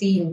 3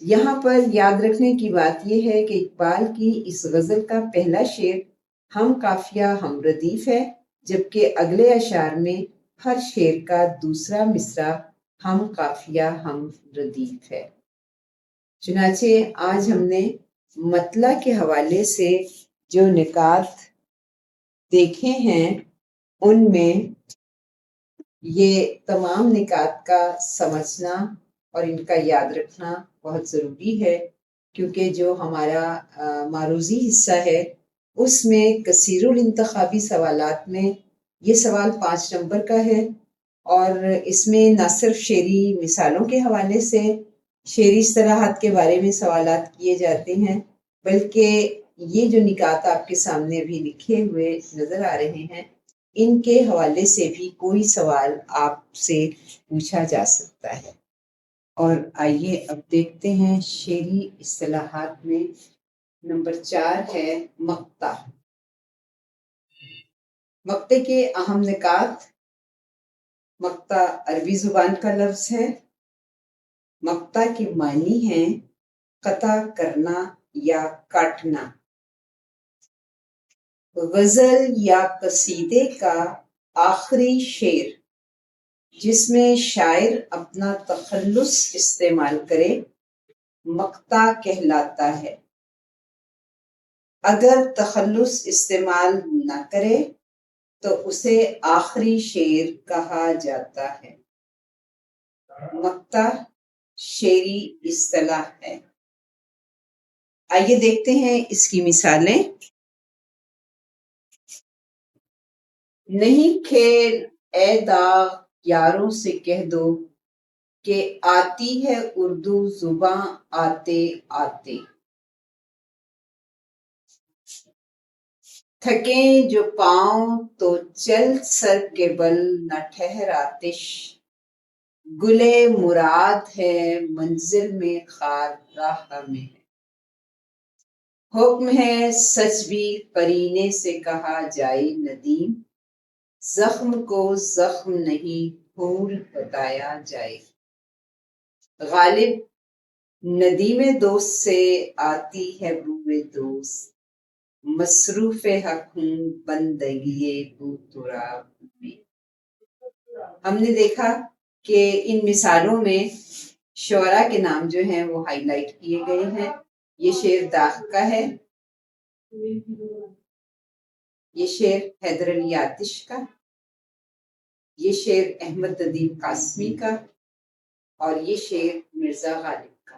یہاں پر یاد رکھنے کی بات یہ ہے کہ اقبال کی اس غزل کا پہلا شعر ہم قافیہ ہم ردیف ہے، جبکہ اگلے اشعار میں ہر شعر کا دوسرا مصرع ہم قافیہ ہم ردیف ہے۔ چنانچہ آج ہم نے مطلع کے حوالے سے جو نکات دیکھے ہیں ان میں یہ تمام نکات کا سمجھنا اور ان کا یاد رکھنا بہت ضروری ہے، کیونکہ جو ہمارا معروضی حصہ ہے اس میں کثیر الانتخابی سوالات میں یہ سوال 5 نمبر کا ہے، اور اس میں نہ صرف شعری مثالوں کے حوالے سے شعری اصطلاحات کے بارے میں سوالات کیے جاتے ہیں، بلکہ یہ جو نکات آپ کے سامنے بھی لکھے ہوئے نظر آ رہے ہیں ان کے حوالے سے بھی کوئی سوال آپ سے پوچھا جا سکتا ہے۔ اور آئیے اب دیکھتے ہیں شعری اصطلاحات میں نمبر 4 ہے مقطع۔ مقطع کے اہم نکات: مقطع عربی زبان کا لفظ ہے۔ مقطع کے معنی ہیں قطع کرنا یا کاٹنا۔ غزل یا قصیدے کا آخری شعر جس میں شاعر اپنا تخلص استعمال کرے مقطع کہلاتا ہے۔ اگر تخلص استعمال نہ کرے تو اسے آخری شعر کہا جاتا ہے۔ مقطع شعری اصطلاح ہے۔ آئیے دیکھتے ہیں اس کی مثالیں۔ نہیں کھیل اے داغ یاروں سے کہہ دو کہ آتی ہے اردو زباں آتے آتے۔ تھکیں جو پاؤں تو چل سر کے بل نہ ٹھہر آتش، گلے مراد ہے منزل میں خار راہ میں ہے۔ حکم ہے سچ بھی قرینے سے کہا جائے ندیم، زخم کو زخم نہیں پھول بتایا جائے۔ غالب ندیم دوست سے آتی ہے بوئے دوست، مصروف حق ہوں بندگی بو تراب میں۔ ہم نے دیکھا کہ ان مثالوں میں شعراء کے نام جو ہیں وہ ہائی لائٹ کیے گئے ہیں۔ یہ شعر داغ کا ہے، یہ شعر حیدر علی آتش کا، یہ شعر احمد ادیب قاسمی کا، اور یہ شعر مرزا غالب کا۔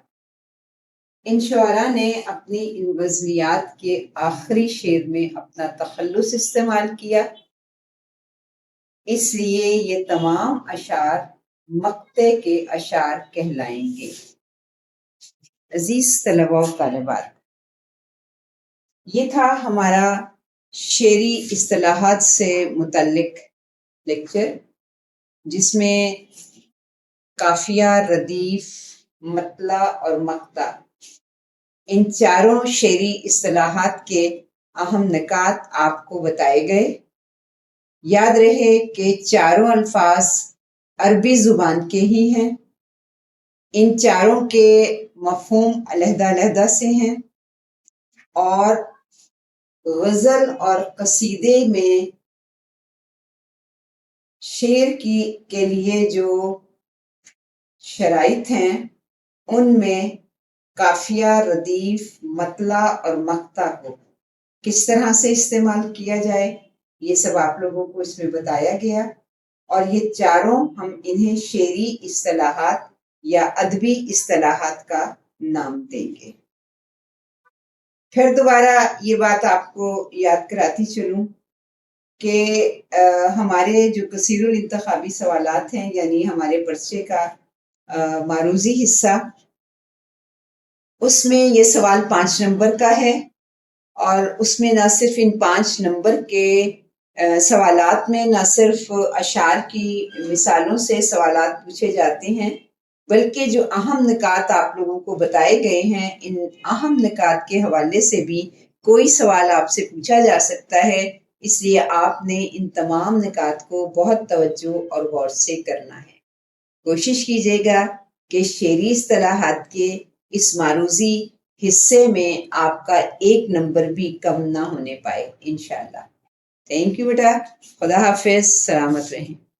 ان شعراء نے اپنی ان غزلیات کے آخری شعر میں اپنا تخلص استعمال کیا، اس لیے یہ تمام اشعار مقطع کے اشعار کہلائیں گے۔ عزیز طلباء و طالبات، یہ تھا ہمارا شعری اصطلاحات سے متعلق لیکچر، جس میں قافیہ، ردیف، مطلع اور مقطع ان چاروں شعری اصطلاحات کے اہم نکات آپ کو بتائے گئے۔ یاد رہے کہ چاروں الفاظ عربی زبان کے ہی ہیں، ان چاروں کے مفہوم علیحدہ علیحدہ سے ہیں، اور غزل اور قصیدے میں شعر کے لیے جو شرائط ہیں ان میں قافیہ، ردیف، مطلع اور مقطع کو کس طرح سے استعمال کیا جائے یہ سب آپ لوگوں کو اس میں بتایا گیا، اور یہ چاروں ہم انہیں شعری اصطلاحات یا ادبی اصطلاحات کا نام دیں گے۔ پھر دوبارہ یہ بات آپ کو یاد کراتی چلوں کہ ہمارے جو کثیر الانتخابی سوالات ہیں، یعنی ہمارے پرچے کا معروضی حصہ، اس میں یہ سوال 5 نمبر کا ہے، اور اس میں نہ صرف ان 5 نمبر کے سوالات میں نہ صرف اشعار کی مثالوں سے سوالات پوچھے جاتے ہیں، بلکہ جو اہم نکات آپ لوگوں کو بتائے گئے ہیں ان اہم نکات کے حوالے سے بھی کوئی سوال آپ سے پوچھا جا سکتا ہے، اس لیے آپ نے ان تمام نکات کو بہت توجہ اور غور سے کرنا ہے۔ کوشش کیجیے گا کہ شعری اصطلاحات کے اس معروضی حصے میں آپ کا ایک نمبر بھی کم نہ ہونے پائے انشاءاللہ۔ تھینک یو بیٹا، خدا حافظ، سلامت رہیں۔